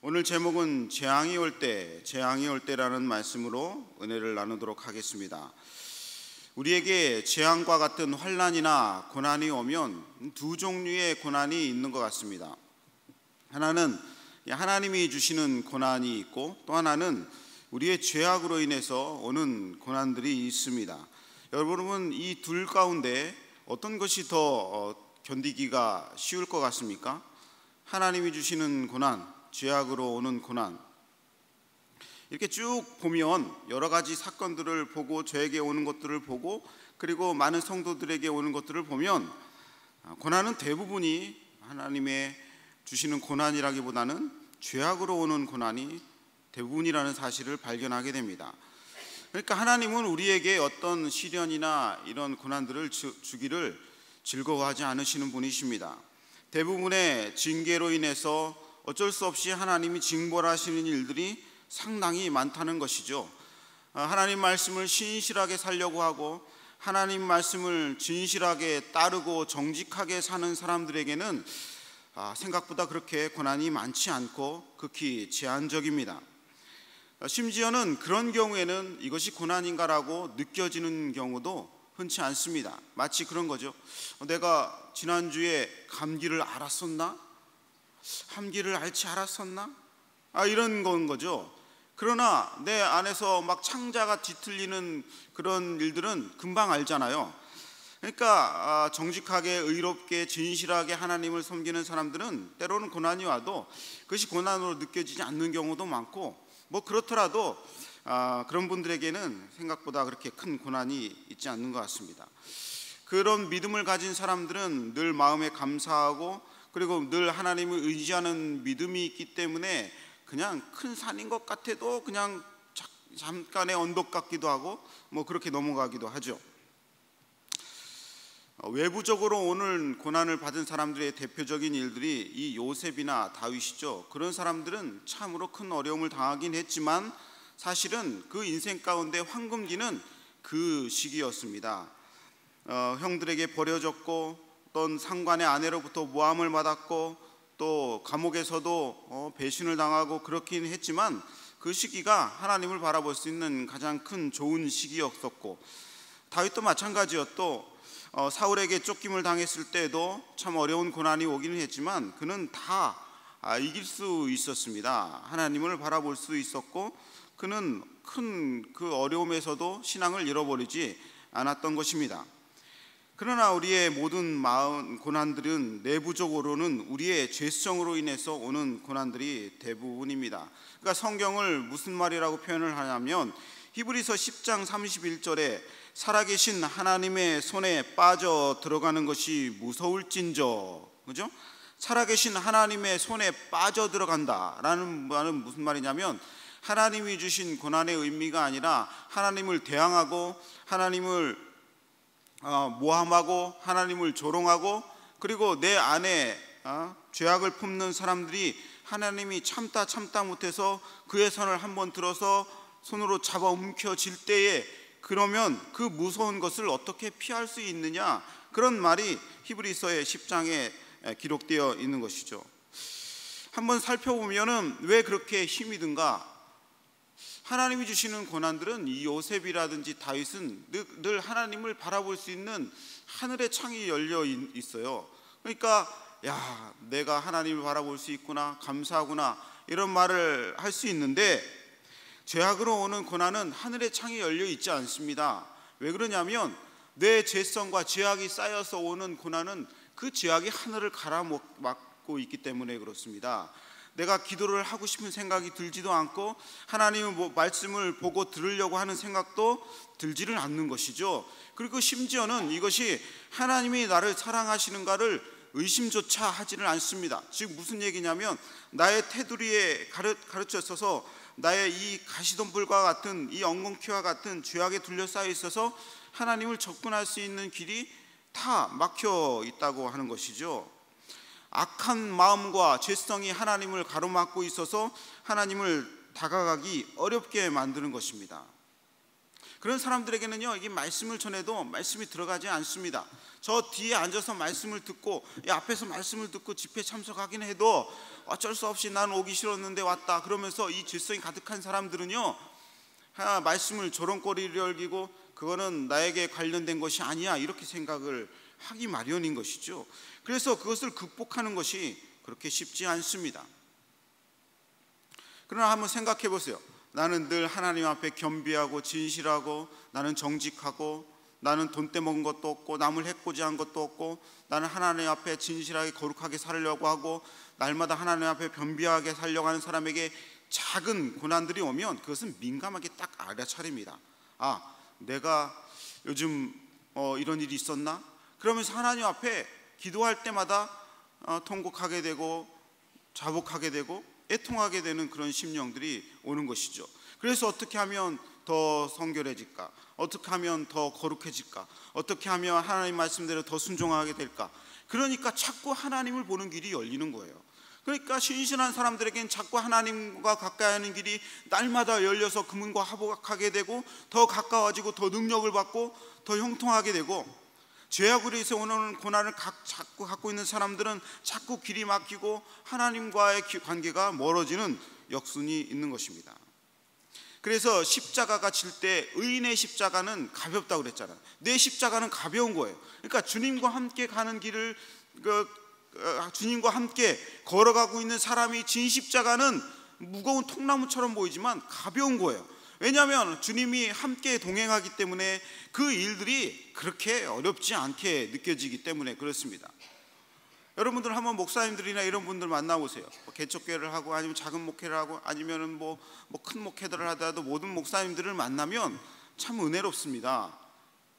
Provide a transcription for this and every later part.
오늘 제목은 재앙이 올 때, 재앙이 올 때라는 말씀으로 은혜를 나누도록 하겠습니다. 우리에게 재앙과 같은 환난이나 고난이 오면 두 종류의 고난이 있는 것 같습니다. 하나는 하나님이 주시는 고난이 있고, 또 하나는 우리의 죄악으로 인해서 오는 고난들이 있습니다. 여러분은 이 둘 가운데 어떤 것이 더 견디기가 쉬울 것 같습니까? 하나님이 주시는 고난, 죄악으로 오는 고난. 이렇게 쭉 보면 여러 가지 사건들을 보고, 저에게 오는 것들을 보고, 그리고 많은 성도들에게 오는 것들을 보면 고난은 대부분이 하나님의 주시는 고난이라기보다는 죄악으로 오는 고난이 대부분이라는 사실을 발견하게 됩니다. 그러니까 하나님은 우리에게 어떤 시련이나 이런 고난들을 주기를 즐거워하지 않으시는 분이십니다. 대부분의 징계로 인해서 어쩔 수 없이 하나님이 징벌하시는 일들이 상당히 많다는 것이죠. 하나님 말씀을 신실하게 살려고 하고, 하나님 말씀을 진실하게 따르고 정직하게 사는 사람들에게는 생각보다 그렇게 고난이 많지 않고 극히 제한적입니다. 심지어는 그런 경우에는 이것이 고난인가라고 느껴지는 경우도 흔치 않습니다. 마치 그런 거죠. 내가 지난주에 감기를 앓았었나? 감기를 앓지 않았었나? 이런 건 거죠. 그러나 내 안에서 막 창자가 뒤틀리는 그런 일들은 금방 알잖아요. 그러니까 정직하게, 의롭게, 진실하게 하나님을 섬기는 사람들은 때로는 고난이 와도 그것이 고난으로 느껴지지 않는 경우도 많고, 그렇더라도 그런 분들에게는 생각보다 그렇게 큰 고난이 있지 않는 것 같습니다. 그런 믿음을 가진 사람들은 늘 마음에 감사하고, 그리고 늘 하나님을 의지하는 믿음이 있기 때문에 그냥 큰 산인 것 같아도 그냥 잠깐의 언덕 같기도 하고 그렇게 넘어가기도 하죠. 외부적으로 오는 고난을 받은 사람들의 대표적인 일들이 이 요셉이나 다윗이죠. 그런 사람들은 참으로 큰 어려움을 당하긴 했지만 사실은 그 인생 가운데 황금기는 그 시기였습니다. 형들에게 버려졌고, 어떤 상관의 아내로부터 모함을 받았고, 또 감옥에서도 배신을 당하고 그렇긴 했지만 그 시기가 하나님을 바라볼 수 있는 가장 큰 좋은 시기였었고, 다윗도 마찬가지였고, 사울에게 쫓김을 당했을 때도 참 어려운 고난이 오기는 했지만 그는 다 이길 수 있었습니다. 하나님을 바라볼 수 있었고, 그는 큰 그 어려움에서도 신앙을 잃어버리지 않았던 것입니다. 그러나 우리의 모든 마음 고난들은 내부적으로는 우리의 죄성으로 인해서 오는 고난들이 대부분입니다. 그러니까 성경을 무슨 말이라고 표현을 하냐면, 히브리서 10장 31절에 살아계신 하나님의 손에 빠져 들어가는 것이 무서울진저, 그죠? 살아계신 하나님의 손에 빠져 들어간다라는 말은 무슨 말이냐면, 하나님이 주신 고난의 의미가 아니라 하나님을 대항하고, 하나님을 모함하고, 하나님을 조롱하고, 그리고 내 안에 죄악을 품는 사람들이 하나님이 참다 못해서 그의 손을 한번 들어서 손으로 잡아 움켜쥘 때에, 그러면 그 무서운 것을 어떻게 피할 수 있느냐, 그런 말이 히브리서의 10장에 기록되어 있는 것이죠. 한번 살펴보면은 왜 그렇게 힘이 든가? 하나님이 주시는 고난들은, 이 요셉이라든지 다윗은 늘 하나님을 바라볼 수 있는 하늘의 창이 열려 있어요. 그러니까 내가 하나님을 바라볼 수 있구나, 감사하구나, 이런 말을 할 수 있는데, 죄악으로 오는 고난은 하늘의 창이 열려 있지 않습니다. 왜 그러냐면 내 죄성과 죄악이 쌓여서 오는 고난은 그 죄악이 하늘을 가라막고 있기 때문에 그렇습니다. 내가 기도를 하고 싶은 생각이 들지도 않고, 하나님의 말씀을 보고 들으려고 하는 생각도 들지를 않는 것이죠. 그리고 심지어는 이것이 하나님이 나를 사랑하시는가를 의심조차 하지를 않습니다. 즉 무슨 얘기냐면, 나의 테두리에 가르쳐 있어서 나의 이 가시덤불과 같은, 이 엉겅퀴와 같은 죄악에 둘러싸여 있어서 하나님을 접근할 수 있는 길이 다 막혀 있다고 하는 것이죠. 악한 마음과 죄성이 하나님을 가로막고 있어서 하나님을 다가가기 어렵게 만드는 것입니다. 그런 사람들에게는요, 이게 말씀을 전해도 말씀이 들어가지 않습니다. 저 뒤에 앉아서 말씀을 듣고, 이 앞에서 말씀을 듣고 집회 참석하긴 해도 어쩔 수 없이 난 오기 싫었는데 왔다 그러면서 이 죄성이 가득한 사람들은요, 말씀을 조롱거리를 열기고 그거는 나에게 관련된 것이 아니야 이렇게 생각을 하기 마련인 것이죠. 그래서 그것을 극복하는 것이 그렇게 쉽지 않습니다. 그러나 한번 생각해 보세요. 나는 늘 하나님 앞에 겸비하고 진실하고, 나는 정직하고, 나는 돈 떼먹은 것도 없고, 남을 해코지한 것도 없고, 나는 하나님 앞에 진실하게 거룩하게 살려고 하고, 날마다 하나님 앞에 겸비하게 살려고 하는 사람에게 작은 고난들이 오면 그것은 민감하게 딱 알아차립니다. 아, 내가 요즘 이런 일이 있었나? 그러면서 하나님 앞에 기도할 때마다 통곡하게 되고 자복하게 되고 애통하게 되는 그런 심령들이 오는 것이죠. 그래서 어떻게 하면 더 성결해질까? 어떻게 하면 더 거룩해질까? 어떻게 하면 하나님 말씀대로 더 순종하게 될까? 그러니까 자꾸 하나님을 보는 길이 열리는 거예요. 그러니까 신실한 사람들에겐 자꾸 하나님과 가까이 하는 길이 날마다 열려서 그분과 화목하게 되고 더 가까워지고 더 능력을 받고 더 형통하게 되고, 죄악으로 인해서 오는 고난을 자꾸 갖고 있는 사람들은 자꾸 길이 막히고 하나님과의 관계가 멀어지는 역순이 있는 것입니다. 그래서 십자가가 질 때 의인의 십자가는 가볍다고 그랬잖아요. 내 십자가는 가벼운 거예요. 그러니까 주님과 함께 가는 길을 주님과 함께 걸어가고 있는 사람이 진 십자가는 무거운 통나무처럼 보이지만 가벼운 거예요. 왜냐하면 주님이 함께 동행하기 때문에 그 일들이 그렇게 어렵지 않게 느껴지기 때문에 그렇습니다. 여러분들 한번 목사님들이나 이런 분들 만나보세요. 개척교회를 하고 아니면 작은 목회를 하고 아니면 뭐 큰 목회들을 하더라도 모든 목사님들을 만나면 참 은혜롭습니다.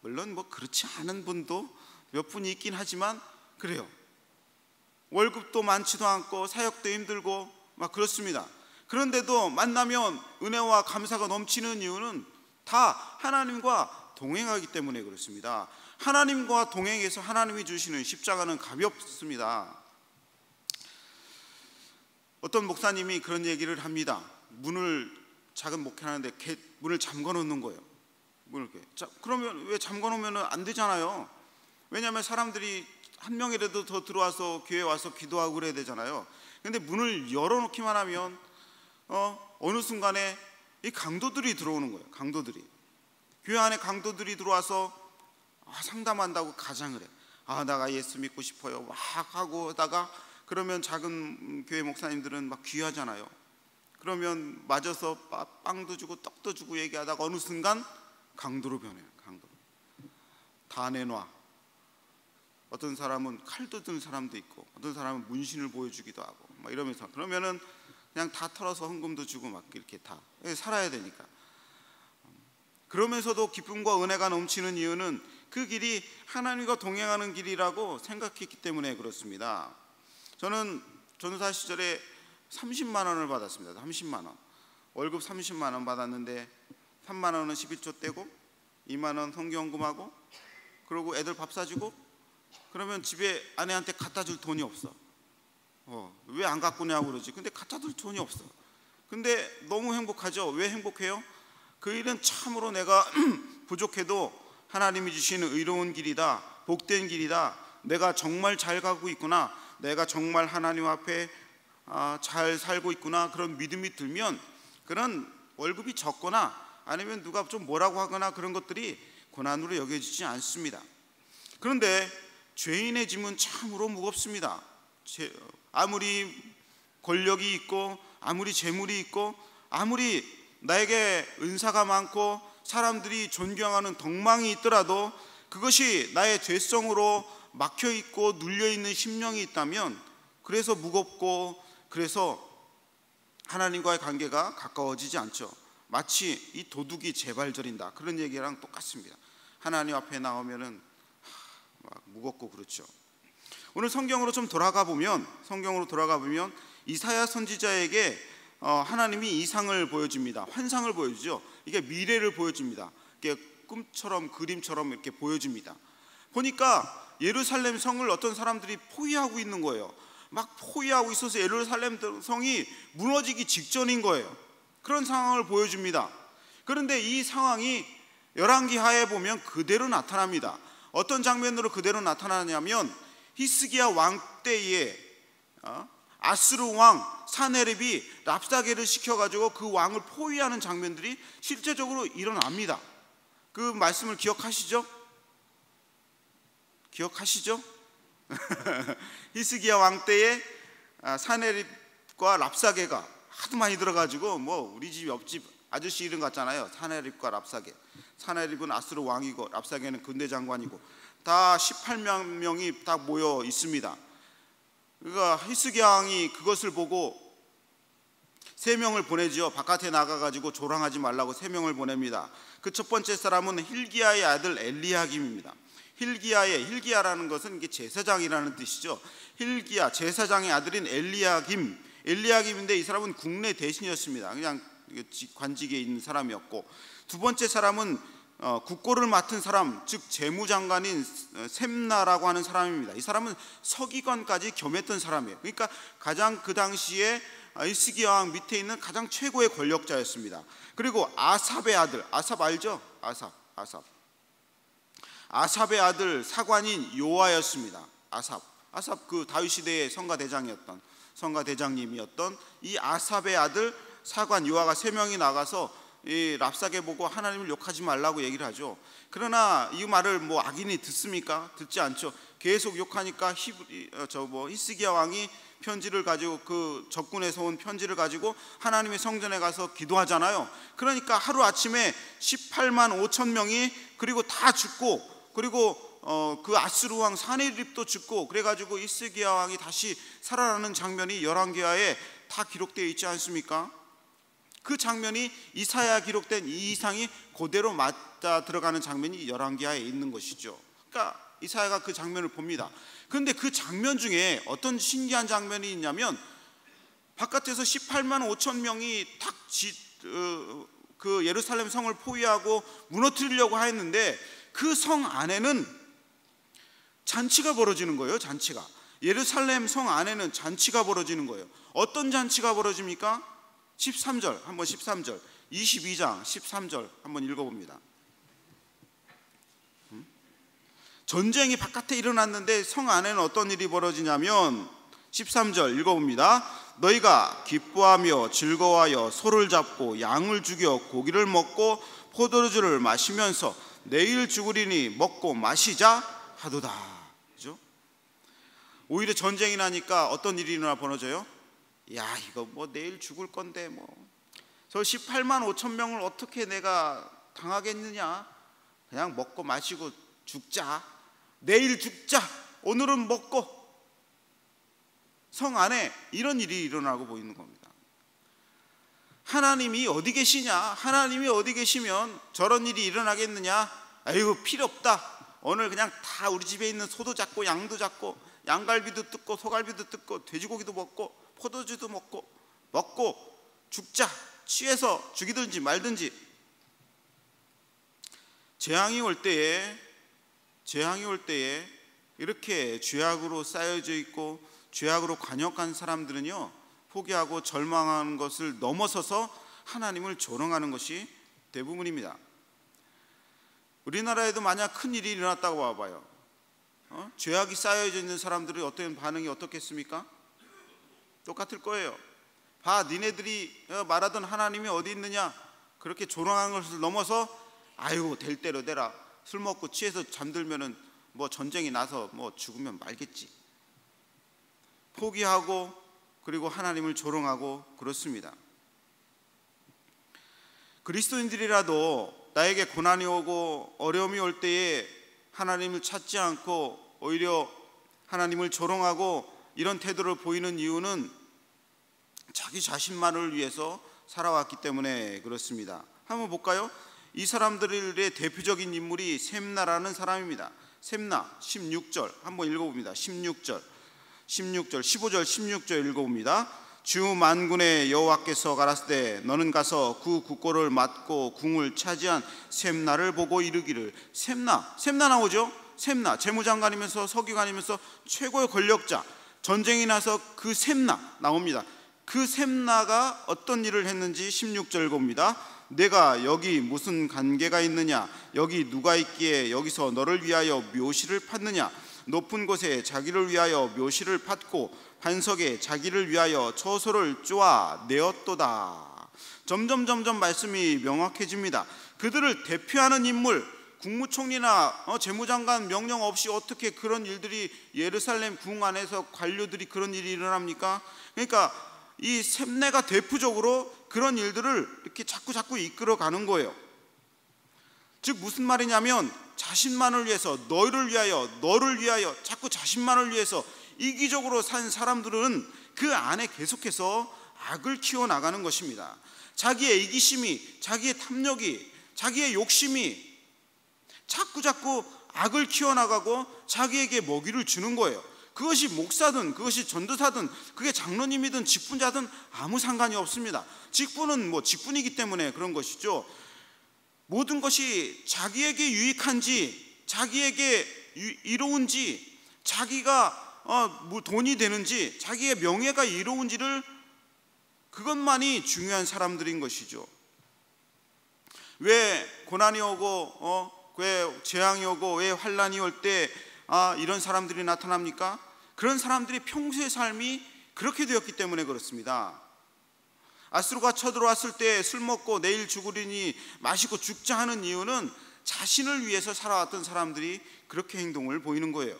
물론 뭐 그렇지 않은 분도 몇 분이 있긴 하지만 그래요. 월급도 많지도 않고 사역도 힘들고 막 그렇습니다. 그런데도 만나면 은혜와 감사가 넘치는 이유는 다 하나님과 동행하기 때문에 그렇습니다. 하나님과 동행해서 하나님이 주시는 십자가는 가볍습니다. 어떤 목사님이 그런 얘기를 합니다. 문을 작은 목회하는데 문을 잠궈 놓는 거예요. 문을 그러면 왜 잠궈 놓으면 안 되잖아요. 왜냐하면 사람들이 한 명이라도 더 들어와서 교회에 와서 기도하고 그래야 되잖아요. 그런데 문을 열어놓기만 하면 어느 순간에 이 강도들이 들어오는 거예요. 강도들이 교회 안에 강도들이 들어와서 상담한다고 가장을 해. 내가 예수 믿고 싶어요 막 하고다가 그러면 작은 교회 목사님들은 막 귀하잖아요. 그러면 맞아서 빵도 주고 떡도 주고 얘기하다가 어느 순간 강도로 변해요. 강도로 다 내놔. 어떤 사람은 칼도 든 사람도 있고 어떤 사람은 문신을 보여주기도 하고 막 이러면서, 그러면은 그냥 다 털어서 헌금도 주고 막 이렇게 다 살아야 되니까. 그러면서도 기쁨과 은혜가 넘치는 이유는 그 길이 하나님과 동행하는 길이라고 생각했기 때문에 그렇습니다. 저는 전도사 시절에 30만 원을 받았습니다. 30만 원. 월급 30만 원 받았는데 3만 원은 11조 떼고 2만 원 성경금하고 그리고 애들 밥 사주고, 그러면 집에 아내한테 갖다 줄 돈이 없어. 왜 안 갖고 냐고 그러지. 근데 갖다 줄 돈이 없어. 근데 너무 행복하죠. 왜 행복해요? 그 일은 참으로 내가 부족해도 하나님이 주시는 의로운 길이다, 복된 길이다, 내가 정말 잘 가고 있구나, 내가 정말 하나님 앞에 잘 살고 있구나, 그런 믿음이 들면 그런 월급이 적거나 아니면 누가 좀 뭐라고 하거나 그런 것들이 고난으로 여겨지지 않습니다. 그런데 죄인의 짐은 참으로 무겁습니다. 아무리 권력이 있고 아무리 재물이 있고 아무리 나에게 은사가 많고 사람들이 존경하는 덕망이 있더라도 그것이 나의 죄성으로 막혀있고 눌려있는 심령이 있다면 그래서 무겁고 그래서 하나님과의 관계가 가까워지지 않죠. 마치 이 도둑이 재발절인다 그런 얘기랑 똑같습니다. 하나님 앞에 나오면은 막 무겁고 그렇죠. 오늘 성경으로 돌아가 보면 이사야 선지자에게 하나님이 이상을 보여줍니다. 환상을 보여주죠. 이게 미래를 보여줍니다. 이게 꿈처럼 그림처럼 이렇게 보여줍니다. 보니까 예루살렘 성을 어떤 사람들이 포위하고 있는 거예요. 막 포위하고 있어서 예루살렘 성이 무너지기 직전인 거예요. 그런 상황을 보여줍니다. 그런데 이 상황이 열왕기하에 보면 그대로 나타납니다. 어떤 장면으로 그대로 나타나냐면 히스기야 왕 때에 아수르 왕 사네립이 랍사게를 시켜가지고 그 왕을 포위하는 장면들이 실제적으로 일어납니다. 그 말씀을 기억하시죠? 기억하시죠? 히스기야 왕 때에 사네립과 랍사게가 하도 많이 들어가지고 뭐 우리 집 옆집 아저씨 이름 같잖아요. 사네립과 랍사게. 사네립은 아수르 왕이고 랍사게는 군대 장관이고 다 18명이 딱 모여 있습니다. 그러니까 히스기야 왕이 그것을 보고 3명을 보내지요. 바깥에 나가가지고 조랑하지 말라고 3명을 보냅니다. 그 첫 번째 사람은 hil기야의 아들 엘리야김입니다. hil기야라는 것은 이게 제사장이라는 뜻이죠. hil기야 제사장의 아들인 엘리야김인데 이 사람은 국내 대신이었습니다. 그냥 관직에 있는 사람이었고, 두 번째 사람은 국고를 맡은 사람, 즉 재무장관인 셈나라고 하는 사람입니다. 이 사람은 서기관까지 겸했던 사람이에요. 그러니까 가장 그 당시에 히스기야 왕 밑에 있는 가장 최고의 권력자였습니다. 그리고 아삽의 아들, 아삽 알죠? 아삽의 아들 사관인 요아였습니다. 아삽 그 다윗 시대의 성가대장님이었던 이 아삽의 아들 사관 요아가 3명이 나가서 이 랍사게 보고 하나님을 욕하지 말라고 얘기를 하죠. 그러나 이 말을 뭐 악인이 듣습니까? 듣지 않죠. 계속 욕하니까 히스기야 왕이 편지를 가지고 그 적군에서 온 편지를 가지고 하나님의 성전에 가서 기도하잖아요. 그러니까 하루 아침에 18만 5천 명이 그리고 다 죽고, 그리고 그 아수르 왕 사네립도 죽고, 그래가지고 히스기야 왕이 다시 살아나는 장면이 열왕기하에 다 기록되어 있지 않습니까? 그 장면이 이사야 기록된 이 이상이 그대로 맞아 들어가는 장면이 열왕기하에 있는 것이죠. 그러니까 이사야가 그 장면을 봅니다. 그런데 그 장면 중에 어떤 신기한 장면이 있냐면, 바깥에서 18만 5천 명이 그 예루살렘 성을 포위하고 무너뜨리려고 했는데 그 성 안에는 잔치가 벌어지는 거예요. 잔치가, 예루살렘 성 안에는 잔치가 벌어지는 거예요. 어떤 잔치가 벌어집니까? 13절, 한번 13절, 22장 13절 한번 읽어봅니다. 전쟁이 바깥에 일어났는데 성 안에는 어떤 일이 벌어지냐면 13절 읽어봅니다. 너희가 기뻐하며 즐거워하여 소를 잡고 양을 죽여 고기를 먹고 포도주를 마시면서 내일 죽으리니 먹고 마시자 하도다. 그죠? 오히려 전쟁이 나니까 어떤 일이 벌어져요? 야, 이거 뭐 내일 죽을 건데 뭐 저 18만 5천 명을 어떻게 내가 당하겠느냐, 그냥 먹고 마시고 죽자, 내일 죽자, 오늘은 먹고. 성 안에 이런 일이 일어나고 보이는 겁니다. 하나님이 어디 계시냐? 하나님이 어디 계시면 저런 일이 일어나겠느냐? 아이고, 필요 없다. 오늘 그냥 다 우리 집에 있는 소도 잡고 양도 잡고 양갈비도 뜯고 소갈비도 뜯고 돼지고기도 먹고 포도주도 먹고 죽자, 취해서 죽이든지 말든지. 재앙이 올 때에 이렇게 죄악으로 쌓여져 있고 죄악으로 관역한 사람들은요, 포기하고 절망하는 것을 넘어서서 하나님을 조롱하는 것이 대부분입니다. 우리나라에도 만약 큰 일이 일어났다고 봐봐요. 죄악이 쌓여져 있는 사람들의 어떤 반응이 어떻겠습니까? 똑같을 거예요. 봐, 니네들이 말하던 하나님이 어디 있느냐, 그렇게 조롱하는 것을 넘어서 아이고 될 대로 되라, 술 먹고 취해서 잠들면은 뭐 전쟁이 나서 뭐 죽으면 말겠지, 포기하고 그리고 하나님을 조롱하고 그렇습니다. 그리스도인들이라도 나에게 고난이 오고 어려움이 올 때에 하나님을 찾지 않고 오히려 하나님을 조롱하고 이런 태도를 보이는 이유는 자기 자신만을 위해서 살아왔기 때문에 그렇습니다. 한번 볼까요? 이 사람들의 대표적인 인물이 셈나라는 사람입니다. 셈나 16절 한번 읽어봅니다. 15절 16절 읽어봅니다. 주 만군의 여호와께서 가라사대 너는 가서 그 국고를 맡고 궁을 차지한 셈나를 보고 이르기를. 셈나 나오죠? 셈나 재무장관이면서 서기관이면서 최고의 권력자, 전쟁이 나서 그 셈나 나옵니다. 그 셈나가 어떤 일을 했는지 16절 봅니다. 내가 여기 무슨 관계가 있느냐? 여기 누가 있기에 여기서 너를 위하여 묘시를 팠느냐? 높은 곳에 자기를 위하여 묘시를 팠고 반석에 자기를 위하여 처소를 쪼아 내었도다. 점점 말씀이 명확해집니다. 그들을 대표하는 인물, 국무총리나 재무장관 명령 없이 어떻게 그런 일들이 예루살렘 궁 안에서 관료들이 그런 일이 일어납니까? 그러니까 이 셈내가 대표적으로 그런 일들을 이렇게 자꾸 이끌어가는 거예요. 즉 무슨 말이냐면 자신만을 위해서, 너를 위하여 자꾸 자신만을 위해서 이기적으로 산 사람들은 그 안에 계속해서 악을 키워나가는 것입니다. 자기의 이기심이, 자기의 탐욕이, 자기의 욕심이 자꾸 악을 키워나가고 자기에게 먹이를 주는 거예요. 그것이 목사든 그것이 전도사든 그게 장로님이든 직분자든 아무 상관이 없습니다. 직분은 직분이기 때문에 그런 것이죠. 모든 것이 자기에게 유익한지, 자기에게 이로운지, 자기가 돈이 되는지, 자기의 명예가 이로운지를, 그것만이 중요한 사람들인 것이죠. 왜 고난이 오고 왜 재앙이 오고 왜 환난이 올 때 이런 사람들이 나타납니까? 그런 사람들이 평소의 삶이 그렇게 되었기 때문에 그렇습니다. 아수르가 쳐들어왔을 때 술 먹고 내일 죽으리니 마시고 죽자 하는 이유는 자신을 위해서 살아왔던 사람들이 그렇게 행동을 보이는 거예요.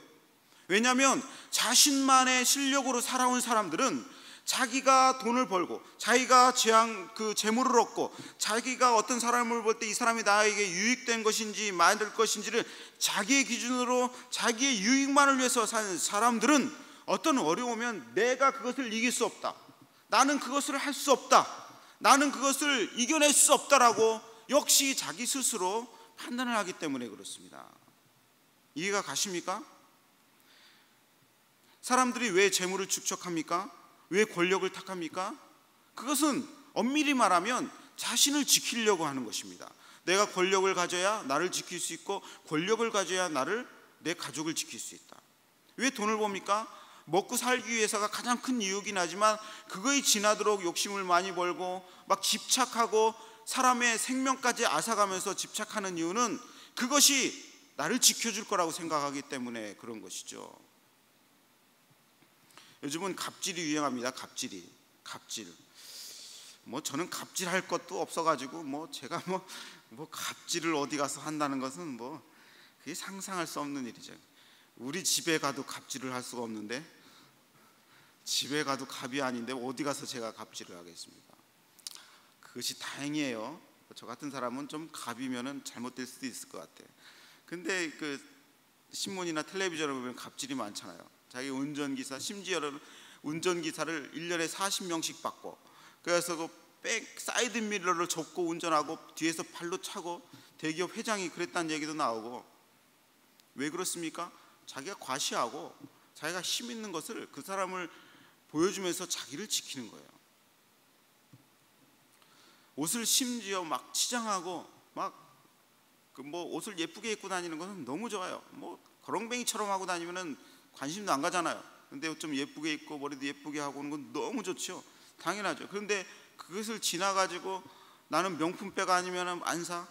왜냐하면 자신만의 실력으로 살아온 사람들은 자기가 돈을 벌고 자기가 재물을 얻고 자기가 어떤 사람을 볼 때 이 사람이 나에게 유익된 것인지 만들 것인지를 자기의 기준으로 자기의 유익만을 위해서 사는 사람들은 어떤 어려우면 내가 그것을 이길 수 없다, 나는 그것을 할 수 없다, 나는 그것을 이겨낼 수 없다라고 역시 자기 스스로 판단을 하기 때문에 그렇습니다. 이해가 가십니까? 사람들이 왜 재물을 축적합니까? 왜 권력을 탁합니까? 그것은 엄밀히 말하면 자신을 지키려고 하는 것입니다. 내가 권력을 가져야 나를 지킬 수 있고 권력을 가져야 내 가족을 지킬 수 있다. 왜 돈을 봅니까? 먹고 살기 위해서가 가장 큰 이유긴 하지만 그거에 지나도록 욕심을 많이 벌고 막 집착하고 사람의 생명까지 앗아가면서 집착하는 이유는 그것이 나를 지켜줄 거라고 생각하기 때문에 그런 것이죠. 요즘은 갑질이 유행합니다. 갑질. 저는 갑질할 것도 없어가지고 제가 갑질을 어디 가서 한다는 것은 그게 상상할 수 없는 일이죠. 우리 집에 가도 갑질을 할 수가 없는데, 집에 가도 갑이 아닌데 어디 가서 제가 갑질을 하겠습니까? 그것이 다행이에요. 저 같은 사람은 좀 갑이면은 잘못될 수도 있을 것 같아요. 근데 그 신문이나 텔레비전을 보면 갑질이 많잖아요. 자기 운전기사, 심지어는 운전기사를 1년에 40명씩 받고, 그래서 그 사이드 미러를 접고 운전하고 뒤에서 발로 차고, 대기업 회장이 그랬다는 얘기도 나오고. 왜 그렇습니까? 자기가 과시하고 자기가 힘 있는 것을 그 사람을 보여주면서 자기를 지키는 거예요. 옷을 심지어 막 치장하고 옷을 예쁘게 입고 다니는 것은 너무 좋아요. 거렁뱅이처럼 하고 다니면은 관심도 안 가잖아요. 근데 좀 예쁘게 입고 머리도 예쁘게 하고 오는 건 너무 좋죠. 당연하죠. 그런데 그것을 지나가지고 나는 명품백 아니면 안 사,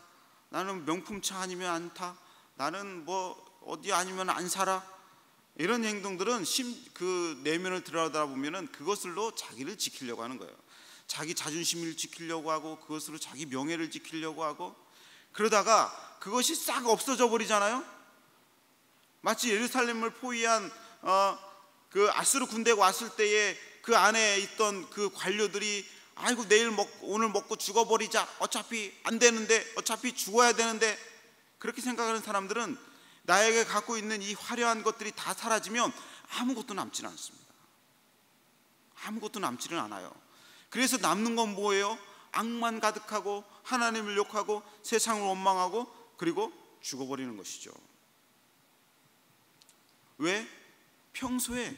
나는 명품차 아니면 안 타, 나는 어디 아니면 안 살아, 이런 행동들은 그 내면을 들여다보면은 그것으로 자기를 지키려고 하는 거예요. 자기 자존심을 지키려고 하고 그것으로 자기 명예를 지키려고 하고, 그러다가 그것이 싹 없어져 버리잖아요. 마치 예루살렘을 포위한 그 아수르 군대가 왔을 때에 그 안에 있던 그 관료들이 아이고 오늘 먹고 죽어버리자, 어차피 안 되는데, 어차피 죽어야 되는데, 그렇게 생각하는 사람들은 나에게 갖고 있는 이 화려한 것들이 다 사라지면 아무것도 남지는 않습니다. 아무것도 남지는 않아요. 그래서 남는 건 뭐예요? 악만 가득하고 하나님을 욕하고 세상을 원망하고 그리고 죽어버리는 것이죠. 왜? 평소에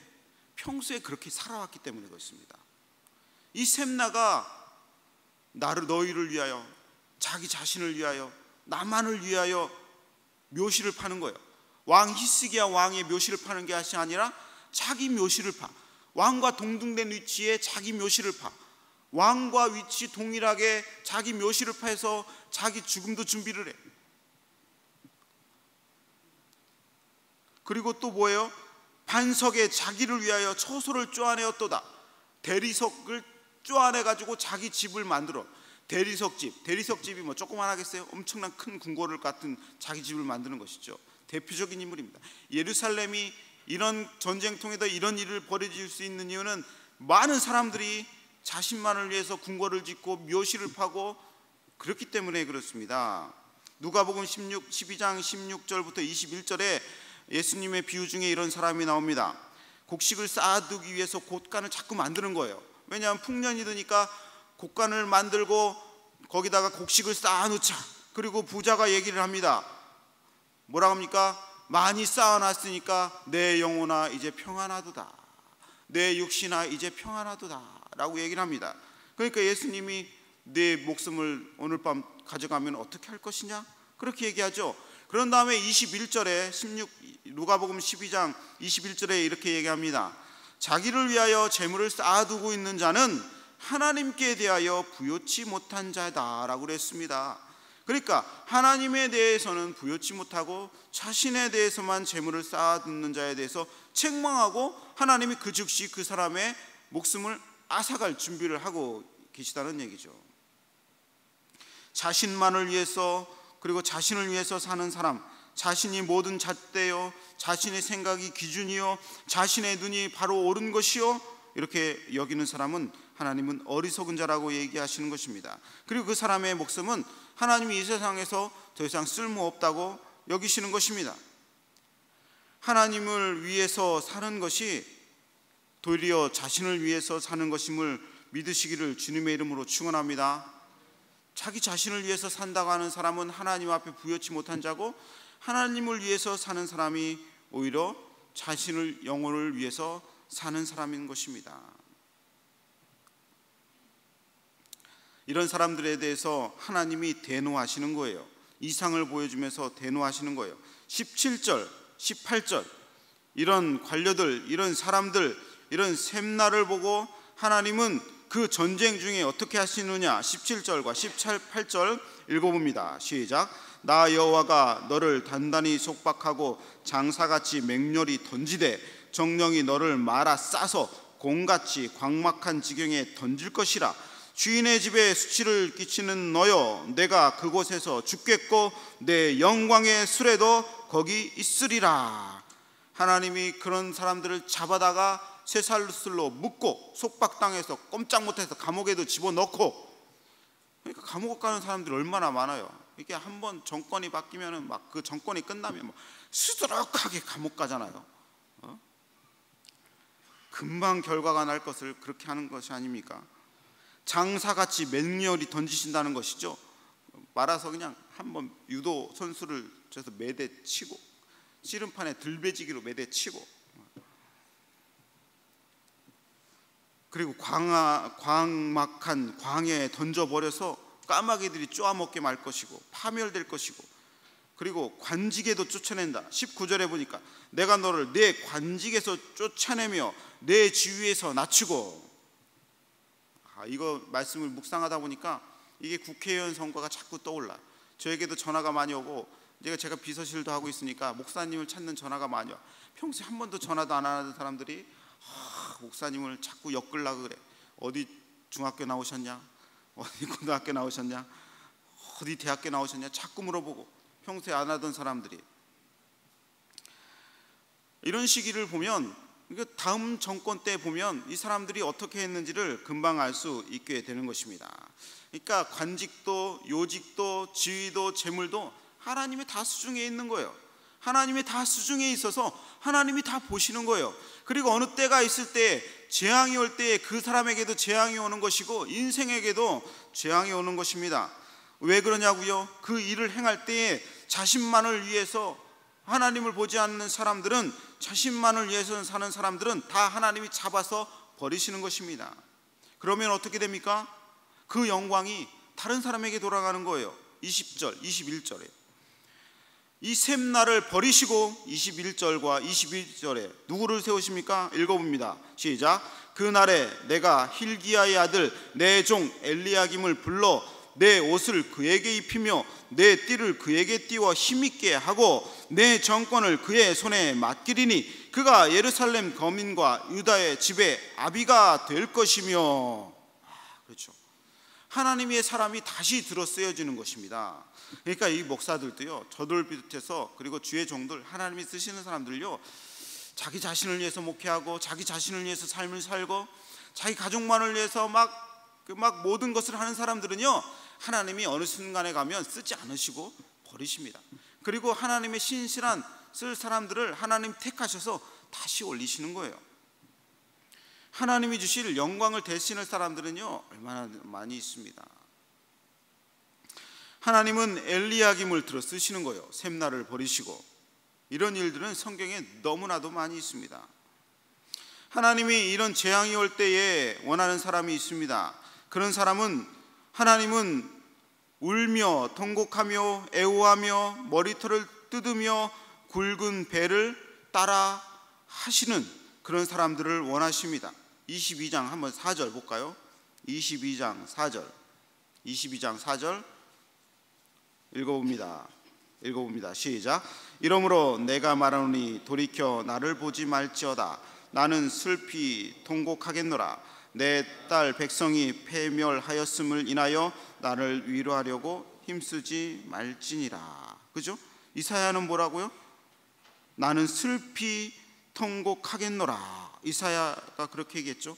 그렇게 살아왔기 때문에 그렇습니다. 이 셈나가 너희를 위하여, 자기 자신을 위하여, 나만을 위하여 묘시를 파는 거예요. 왕 히스기야 왕의 묘시를 파는 게 아니라 자기 묘시를 파. 왕과 동등된 위치에 자기 묘시를 파. 왕과 위치 동일하게 자기 묘시를 파해서 자기 죽음도 준비를 해. 그리고 또 뭐예요? 반석에 자기를 위하여 처소를 쪼아내었도다. 대리석을 쪼아내가지고 자기 집을 만들어. 대리석집이 뭐 조그만하겠어요? 엄청난 큰 궁궐을 같은 자기 집을 만드는 것이죠. 대표적인 인물입니다. 예루살렘이 이런 전쟁통에다 이런 일을 벌여질 수 있는 이유는 많은 사람들이 자신만을 위해서 궁궐을 짓고 묘실을 파고 그렇기 때문에 그렇습니다. 누가복음 12장 16절부터 21절에 예수님의 비유 중에 이런 사람이 나옵니다. 곡식을 쌓아두기 위해서 곳간을 자꾸 만드는 거예요. 왜냐하면 풍년이 드니까 곡간을 만들고 거기다가 곡식을 쌓아놓자. 그리고 부자가 얘기를 합니다. 뭐라고 합니까? 많이 쌓아놨으니까 내 영혼아 이제 평안하도다. 내 육신아 이제 평안하도다 라고 얘기를 합니다. 그러니까 예수님이 내 목숨을 오늘 밤 가져가면 어떻게 할 것이냐? 그렇게 얘기하죠. 그런 다음에 21절에 누가복음 12장 21절에 이렇게 얘기합니다. 자기를 위하여 재물을 쌓아두고 있는 자는 하나님께 대하여 부요치 못한 자다 라고 그랬습니다. 그러니까 하나님에 대해서는 부요치 못하고 자신에 대해서만 재물을 쌓아두는 자에 대해서 책망하고 하나님이 그 즉시 그 사람의 목숨을 앗아갈 준비를 하고 계시다는 얘기죠. 자신만을 위해서 그리고 자신을 위해서 사는 사람, 자신이 모든 잣대요, 자신의 생각이 기준이요, 자신의 눈이 바로 옳은 것이요, 이렇게 여기는 사람은 하나님은 어리석은 자라고 얘기하시는 것입니다. 그리고 그 사람의 목숨은 하나님이 이 세상에서 더 이상 쓸모없다고 여기시는 것입니다. 하나님을 위해서 사는 것이 도리어 자신을 위해서 사는 것임을 믿으시기를 주님의 이름으로 축원합니다. 자기 자신을 위해서 산다고 하는 사람은 하나님 앞에 부여치 못한 자고, 하나님을 위해서 사는 사람이 오히려 자신을 영혼을 위해서 사는 사람인 것입니다. 이런 사람들에 대해서 하나님이 대노하시는 거예요. 이상을 보여주면서 대노하시는 거예요. 17절, 18절 이런 관료들, 이런 사람들, 이런 셈나를 보고 하나님은 그 전쟁 중에 어떻게 하시느냐. 17절과 18절 읽어봅니다. 시작. 나 여호와가 너를 단단히 속박하고 장사같이 맹렬히 던지되 정령이 너를 말아 싸서 공같이 광막한 지경에 던질 것이라. 주인의 집에 수치를 끼치는 너여, 내가 그곳에서 죽겠고 내 영광의 수레도 거기 있으리라. 하나님이 그런 사람들을 잡아다가 쇠살로 묶고 속박당해서 꼼짝 못해서 감옥에도 집어넣고, 그러니까 감옥 가는 사람들이 얼마나 많아요. 이게 한번 정권이 바뀌면은 막 그 정권이 끝나면 막 수두룩하게 감옥 가잖아요. 금방 결과가 날 것을 그렇게 하는 것이 아닙니까? 장사같이 맹렬히 던지신다는 것이죠. 말아서 그냥 한번 유도 선수를 쳐서 매대 치고, 씨름판에 들배지기로 매대 치고, 그리고 광막한 광야에 던져버려서 까마귀들이 쪼아먹게 말 것이고 파멸될 것이고, 그리고 관직에도 쫓아낸다. 19절에 보니까 내가 너를 내 관직에서 쫓아내며 내 지위에서 낮추고. 이거 말씀을 묵상하다 보니까 이게 국회의원 선거가 자꾸 떠올라. 저에게도 전화가 많이 오고, 제가 비서실도 하고 있으니까 목사님을 찾는 전화가 많이 와. 평소에 한 번도 전화도 안 하는 사람들이 목사님을 자꾸 엮으려고 그래. 어디 중학교 나오셨냐, 어디 고등학교 나오셨냐, 어디 대학교 나오셨냐 자꾸 물어보고, 평소에 안 하던 사람들이. 이런 시기를 보면, 다음 정권 때 보면 이 사람들이 어떻게 했는지를 금방 알 수 있게 되는 것입니다. 그러니까 관직도 요직도 지위도 재물도 하나님의 다 수중에 있는 거예요. 하나님의 다 수중에 있어서 하나님이 다 보시는 거예요. 그리고 어느 때가 있을 때 재앙이 올 때 그 사람에게도 재앙이 오는 것이고 인생에게도 재앙이 오는 것입니다. 왜 그러냐고요? 그 일을 행할 때에 자신만을 위해서 하나님을 보지 않는 사람들은, 자신만을 위해서 사는 사람들은 다 하나님이 잡아서 버리시는 것입니다. 그러면 어떻게 됩니까? 그 영광이 다른 사람에게 돌아가는 거예요. 20절, 21절에 이 셈나를 버리시고 21절과 22절에 누구를 세우십니까? 읽어봅니다. 시작. 그날에 내가 hil기야의 아들 내 종 엘리야김을 불러 내 옷을 그에게 입히며 내 띠를 그에게 띄워 힘있게 하고 내 정권을 그의 손에 맡기리니 그가 예루살렘 거민과 유다의 집의 아비가 될 것이며. 그렇죠. 하나님의 사람이 다시 들어 쓰여지는 것입니다. 그러니까 이 목사들도요, 저들 비롯해서 그리고 주의 종들, 하나님이 쓰시는 사람들요, 자기 자신을 위해서 목회하고 자기 자신을 위해서 삶을 살고 자기 가족만을 위해서 막 모든 것을 하는 사람들은요, 하나님이 어느 순간에 가면 쓰지 않으시고 버리십니다. 그리고 하나님의 신실한 쓸 사람들을 하나님 택하셔서 다시 올리시는 거예요. 하나님이 주실 영광을 대신할 사람들은요, 얼마나 많이 있습니다. 하나님은 엘리야김을 들어 쓰시는 거예요. 셈나를 버리시고. 이런 일들은 성경에 너무나도 많이 있습니다. 하나님이 이런 재앙이 올 때에 원하는 사람이 있습니다. 그런 사람은 하나님은 울며 통곡하며 애호하며 머리털을 뜯으며 굵은 배를 따라 하시는 그런 사람들을 원하십니다. 22장 한번 4절 볼까요? 22장 4절 읽어봅니다. 시작. 이러므로 내가 말하노니 돌이켜 나를 보지 말지어다. 나는 슬피 통곡하겠노라. 내 딸 백성이 패멸하였음을 인하여 나를 위로하려고 힘쓰지 말지니라. 그죠? 이사야는 뭐라고요? 나는 슬피 통곡하겠노라. 이사야가 그렇게 얘기했죠.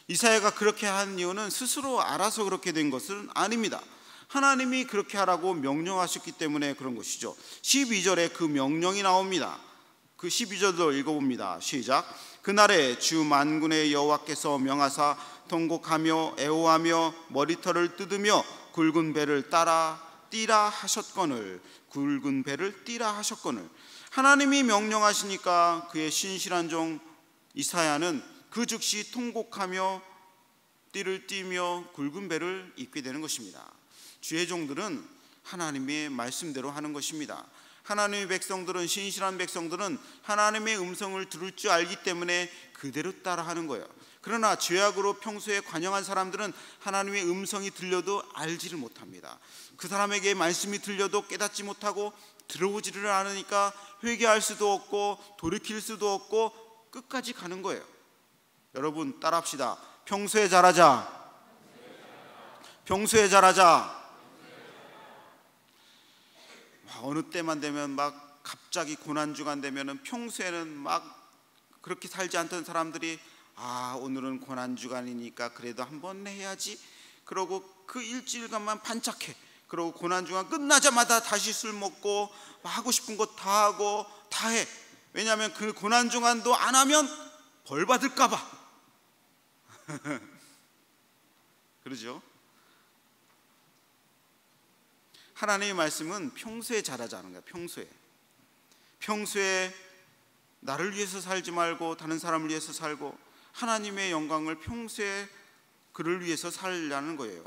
이사야가 그렇게 한 이유는 스스로 알아서 그렇게 된 것은 아닙니다. 하나님이 그렇게 하라고 명령하셨기 때문에 그런 것이죠. 12절에 그 명령이 나옵니다. 그 12절도 읽어봅니다. 시작. 그날에 주 만군의 여호와께서 명하사 통곡하며 애호하며 머리털을 뜯으며 굵은 배를 따라 띠라 하셨거늘. 굵은 배를 띠라 하셨거늘. 하나님이 명령하시니까 그의 신실한 종 이사야는 그 즉시 통곡하며 띠를 띠며 굵은 배를 입게 되는 것입니다. 주의 종들은 하나님의 말씀대로 하는 것입니다. 하나님의 백성들은, 신실한 백성들은 하나님의 음성을 들을 줄 알기 때문에 그대로 따라하는 거예요. 그러나 죄악으로 평소에 관영한 사람들은 하나님의 음성이 들려도 알지를 못합니다. 그 사람에게 말씀이 들려도 깨닫지 못하고 들어오지를 않으니까 회개할 수도 없고 돌이킬 수도 없고 끝까지 가는 거예요. 여러분 따라합시다. 평소에 잘하자. 평소에 잘하자. 어느 때만 되면 막 갑자기 고난주간 되면은 평소에는 막 그렇게 살지 않던 사람들이 오늘은 고난주간이니까 그래도 한번 해야지. 그러고 그 일주일간만 반짝해. 그러고 고난주간 끝나자마자 다시 술 먹고 하고 싶은 것 다 하고 다 해. 왜냐하면 그 고난주간도 안 하면 벌 받을까 봐. 그러죠? 하나님의 말씀은 평소에 잘하자는 거야. 평소에 나를 위해서 살지 말고 다른 사람을 위해서 살고 하나님의 영광을 평소에 그를 위해서 살려는 거예요.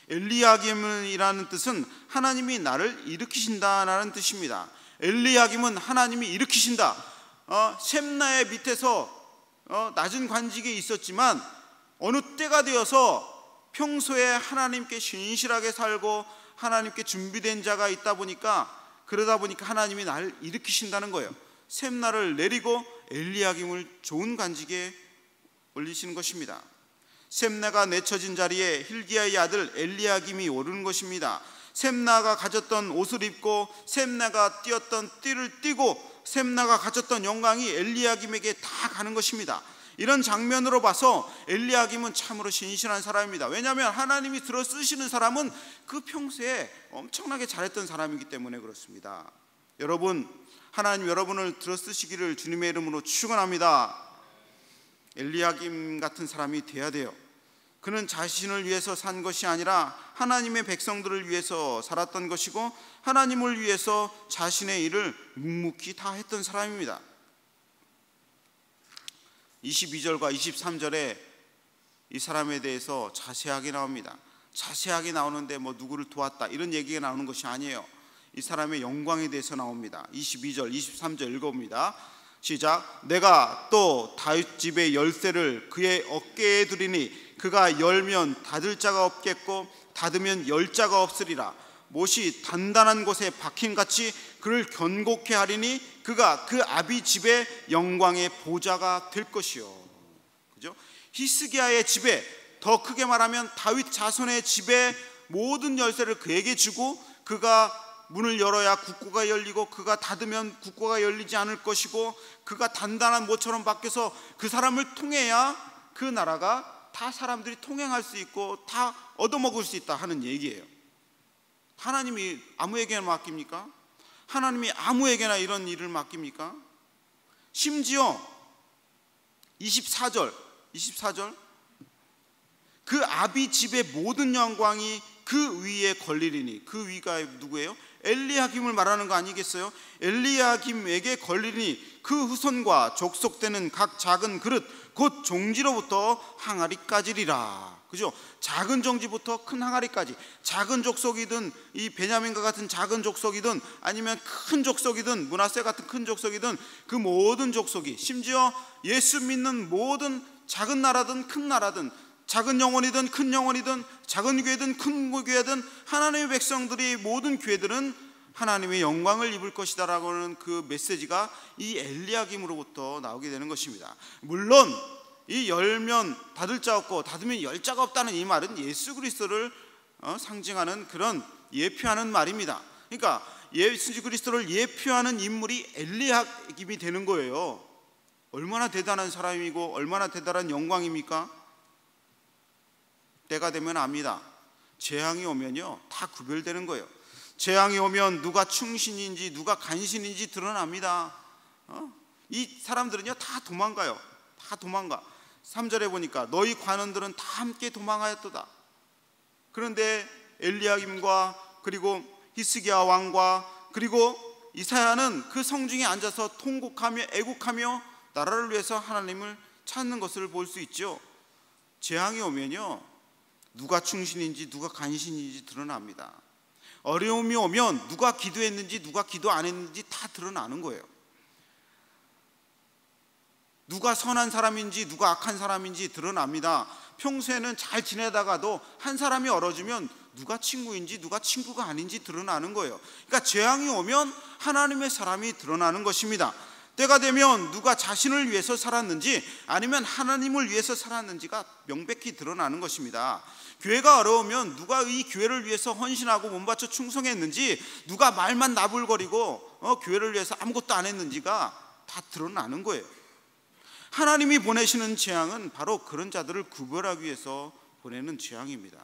엘리야김이라는 뜻은 하나님이 나를 일으키신다라는 뜻입니다. 엘리야김은 하나님이 일으키신다. 셈나의 밑에서 낮은 관직에 있었지만 어느 때가 되어서 평소에 하나님께 신실하게 살고 하나님께 준비된 자가 있다 보니까 그러다 보니까 하나님이 나를 일으키신다는 거예요. 셈나를 내리고 엘리야김을 좋은 관직에 올리시는 것입니다. 셈나가 내쳐진 자리에 hil기야의 아들 엘리야김이 오르는 것입니다. 셈나가 가졌던 옷을 입고 셈나가 띄었던 띠를 띠고 셈나가 가졌던 영광이 엘리야김에게 다 가는 것입니다. 이런 장면으로 봐서 엘리야김은 참으로 신실한 사람입니다. 왜냐하면 하나님이 들어 쓰시는 사람은 그 평소에 엄청나게 잘했던 사람이기 때문에 그렇습니다. 여러분, 하나님 여러분을 들어 쓰시기를 주님의 이름으로 축원합니다. 엘리야김 같은 사람이 돼야 돼요. 그는 자신을 위해서 산 것이 아니라 하나님의 백성들을 위해서 살았던 것이고 하나님을 위해서 자신의 일을 묵묵히 다 했던 사람입니다. 22절과 23절에 이 사람에 대해서 자세하게 나옵니다. 자세하게 나오는데 누구를 도왔다 이런 얘기가 나오는 것이 아니에요. 이 사람의 영광에 대해서 나옵니다. 22절, 23절 읽어봅니다. 시작. 그 사람이 내 종 엘리야김의 아들 내 종 hil기야의 아들 내 종 셈나의 아들 셈나가 띠었던 옷을 입고 셈나가 가졌던 띠를 띠고 셈나가 띠었던 띠를 띠고 셈나가 가졌던 영광이 엘리야김에게 다 가는 것입니다. 이런 장면으로 봐서 엘리야김은 참으로 신실한 사람입니다. 왜냐하면 하나님이 들어 쓰시는 사람은 그 평소에 엄청나게 잘했던 사람이기 때문에 그렇습니다. 여러분, 하나님 여러분을 들어 쓰시기를 주님의 이름으로 축원합니다. 시작. 내가 또 다윗 집의 열쇠를 그의 어깨에 두리니 그가 열면 닫을 자가 없겠고 닫으면 열 자가 없으리라. 못이 단단한 곳에 박힌같이 그를 견고케 하리니 그가 그 아비 집의 영광의 보좌가 될 것이요. 그죠? 히스기야의 집에, 더 크게 말하면 다윗 자손의 집에 모든 열쇠를 그에게 주고 그가 문을 열어야 국고가 열리고 그가 닫으면 국고가 열리지 않을 것이고 그가 단단한 못처럼 바뀌어서 그 사람을 통해야 그 나라가 다 사람들이 통행할 수 있고 다 얻어먹을 수 있다 하는 얘기예요. 하나님이 아무에게나 맡깁니까? 하나님이 아무에게나 이런 일을 맡깁니까? 심지어 24절 그 아비 집의 모든 영광이 그 위에 걸리리니, 그 위가 누구예요? 엘리야김을 말하는 거 아니겠어요? 엘리야김에게 걸리니 그 후손과 족속되는 각 작은 그릇 곧 종지로부터 항아리까지리라. 그죠? 작은 종지부터 큰 항아리까지, 작은 족속이든 이 베냐민과 같은 작은 족속이든 아니면 큰 족속이든 므낫세 같은 큰 족속이든 그 모든 족속이, 심지어 예수 믿는 모든 작은 나라든 큰 나라든 작은 영혼이든 큰 영혼이든 작은 교회든 큰 교회든 하나님의 백성들이 모든 교회들은 하나님의 영광을 입을 것이다 라고 하는 그 메시지가 이 엘리야김으로부터 나오게 되는 것입니다. 물론 이 열면 닫을 자 없고 닫으면 열 자가 없다는 이 말은 예수 그리스도를 상징하는 그런 예표하는 말입니다. 그러니까 예수 그리스도를 예표하는 인물이 엘리야김이 되는 거예요. 얼마나 대단한 사람이고 얼마나 대단한 영광입니까? 때가 되면 압니다. 재앙이 오면요 다 구별되는 거예요. 재앙이 오면 누가 충신인지 누가 간신인지 드러납니다. 이 사람들은요 다 도망가요. 다 도망가. 3절에 보니까 너희 관원들은 다 함께 도망하였도다. 그런데 엘리야김과 그리고 히스기야 왕과 그리고 이사야는 그 성중에 앉아서 통곡하며 애국하며 나라를 위해서 하나님을 찾는 것을 볼 수 있죠. 재앙이 오면요 누가 충신인지 누가 간신인지 드러납니다. 어려움이 오면 누가 기도했는지 누가 기도 안 했는지 다 드러나는 거예요. 누가 선한 사람인지 누가 악한 사람인지 드러납니다. 평소에는 잘 지내다가도 한 사람이 얼어지면 누가 친구인지 누가 친구가 아닌지 드러나는 거예요. 그러니까 재앙이 오면 하나님의 사람이 드러나는 것입니다. 때가 되면 누가 자신을 위해서 살았는지 아니면 하나님을 위해서 살았는지가 명백히 드러나는 것입니다. 교회가 어려우면 누가 이 교회를 위해서 헌신하고 몸바쳐 충성했는지 누가 말만 나불거리고 교회를 위해서 아무것도 안 했는지가 다 드러나는 거예요. 하나님이 보내시는 재앙은 바로 그런 자들을 구별하기 위해서 보내는 재앙입니다.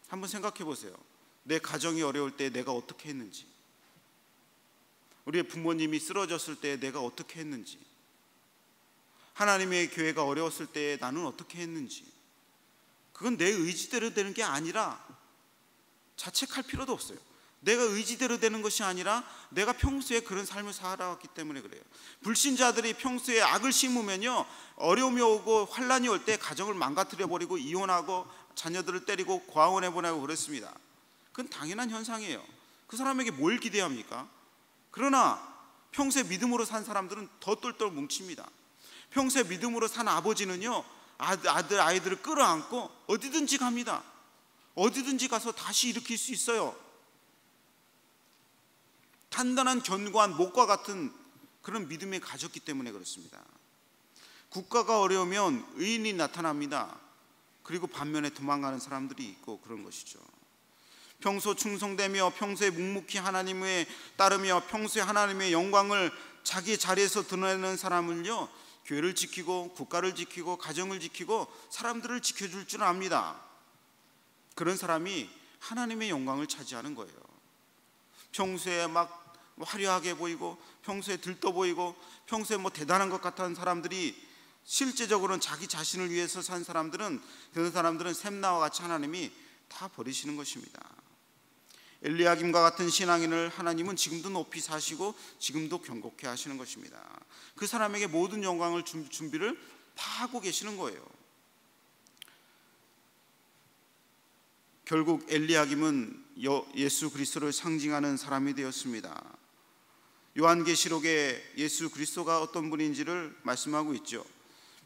한번 생각해 보세요. 내 가정이 어려울 때 내가 어떻게 했는지, 우리의 부모님이 쓰러졌을 때 내가 어떻게 했는지, 하나님의 교회가 어려웠을 때 나는 어떻게 했는지, 그건 내 의지대로 되는 게 아니라 자책할 필요도 없어요. 내가 의지대로 되는 것이 아니라 내가 평소에 그런 삶을 살아왔기 때문에 그래요. 불신자들이 평소에 악을 심으면요 어려움이 오고 환란이 올 때 가정을 망가뜨려 버리고 이혼하고 자녀들을 때리고 고아원에 보내고 그랬습니다. 그건 당연한 현상이에요. 그 사람에게 뭘 기대합니까? 그러나 평소에 믿음으로 산 사람들은 더 똘똘 뭉칩니다. 평소에 믿음으로 산 아버지는요 아이들을 끌어안고 어디든지 갑니다. 어디든지 가서 다시 일으킬 수 있어요. 단단한 견고한 목과 같은 그런 믿음을 가졌기 때문에 그렇습니다. 국가가 어려우면 의인이 나타납니다. 그리고 반면에 도망가는 사람들이 있고 그런 것이죠. 평소 충성되며 평소에 묵묵히 하나님에 따르며 평소에 하나님의 영광을 자기 자리에서 드러내는 사람은요 교회를 지키고 국가를 지키고 가정을 지키고 사람들을 지켜줄 줄 압니다. 그런 사람이 하나님의 영광을 차지하는 거예요. 평소에 막 화려하게 보이고 평소에 들떠 보이고 평소에 대단한 것 같은 사람들이 실제적으로는 자기 자신을 위해서 산 사람들은, 그런 사람들은 샘나와 같이 하나님이 다 버리시는 것입니다. 엘리야김과 같은 신앙인을 하나님은 지금도 높이 사시고 지금도 경고케 하시는 것입니다. 그 사람에게 모든 영광을 준비를 다 하고 계시는 거예요. 결국 엘리야김은 예수 그리스도를 상징하는 사람이 되었습니다. 요한계시록에 예수 그리스도가 어떤 분인지를 말씀하고 있죠.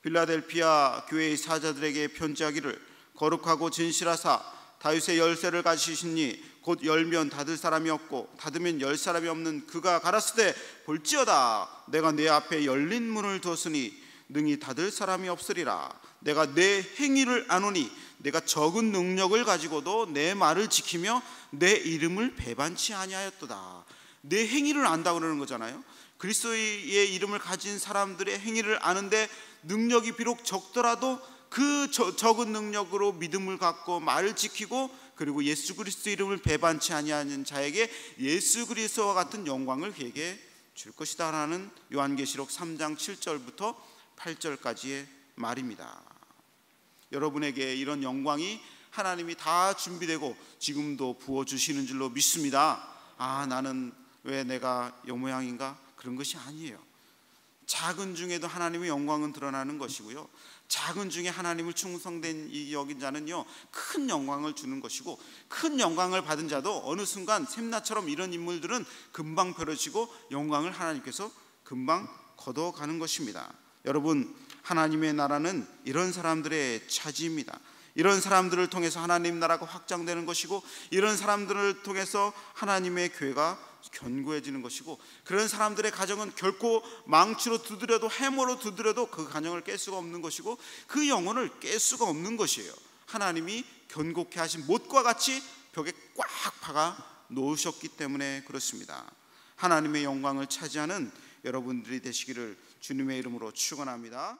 빌라델피아 교회의 사자들에게 편지하기를 거룩하고 진실하사 다윗의 열쇠를 가지시니 곧 열면 닫을 사람이 없고 닫으면 열 사람이 없는 그가 가라사대 볼지어다 내가 내 앞에 열린 문을 두었으니 능히 닫을 사람이 없으리라. 내가 내 행위를 아노니 내가 적은 능력을 가지고도 내 말을 지키며 내 이름을 배반치 아니하였도다. 내 행위를 안다고 그러는 거잖아요. 그리스도의 이름을 가진 사람들의 행위를 아는데 능력이 비록 적더라도 그 적은 능력으로 믿음을 갖고 말을 지키고 그리고 예수 그리스도 이름을 배반치 아니하는 자에게 예수 그리스도와 같은 영광을 그에게 줄 것이다 라는 요한계시록 3장 7절부터 8절까지의 말입니다. 여러분에게 이런 영광이 하나님이 다 준비되고 지금도 부어주시는 줄로 믿습니다. 나는 왜 내가 이 모양인가? 그런 것이 아니에요. 작은 중에도 하나님의 영광은 드러나는 것이고요, 작은 중에 하나님을 충성된 이 여긴 자는요 큰 영광을 주는 것이고, 큰 영광을 받은 자도 어느 순간 샘나처럼 이런 인물들은 금방 펴려지고 영광을 하나님께서 금방 걷어가는 것입니다. 여러분, 하나님의 나라는 이런 사람들의 차지입니다. 이런 사람들을 통해서 하나님 나라가 확장되는 것이고, 이런 사람들을 통해서 하나님의 교회가 견고해지는 것이고, 그런 사람들의 가정은 결코 망치로 두드려도 해머로 두드려도 그 가정을 깰 수가 없는 것이고, 그 영혼을 깰 수가 없는 것이에요. 하나님이 견고케 하신 못과 같이 벽에 꽉 박아 놓으셨기 때문에 그렇습니다. 하나님의 영광을 차지하는 여러분들이 되시기를 주님의 이름으로 축원합니다.